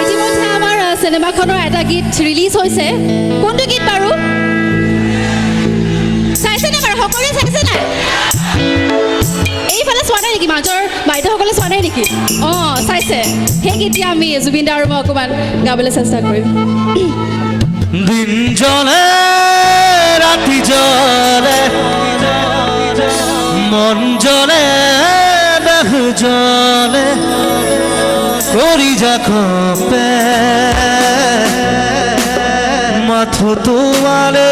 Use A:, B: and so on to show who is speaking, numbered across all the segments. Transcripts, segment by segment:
A: ইতিমধ্যে আমাৰ চিনেমাখনৰ এটা গীত ৰিলিজ হৈছে কোনটো গীত বাৰু চাইছেনে বাৰু সকলোৱে চাইছে নাই এইফালে চোৱা নাই নেকি মাজৰ বাইদেউসকলে চোৱা নাই নেকি অঁ চাইছে সেই গীত আমি জুবিন দা আৰু মই অকণমান গাবলৈ চেষ্টা কৰিম
B: দিন জলে ৰাতি জলে মন জলে দেহ জলে কৰি যাকপে মাথো তোমালে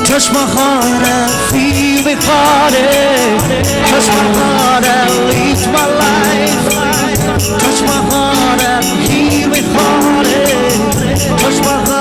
B: Touch my heart and feel me falling. Touch my heart and leave my life. Touch my heart and heal me falling. Touch my heart.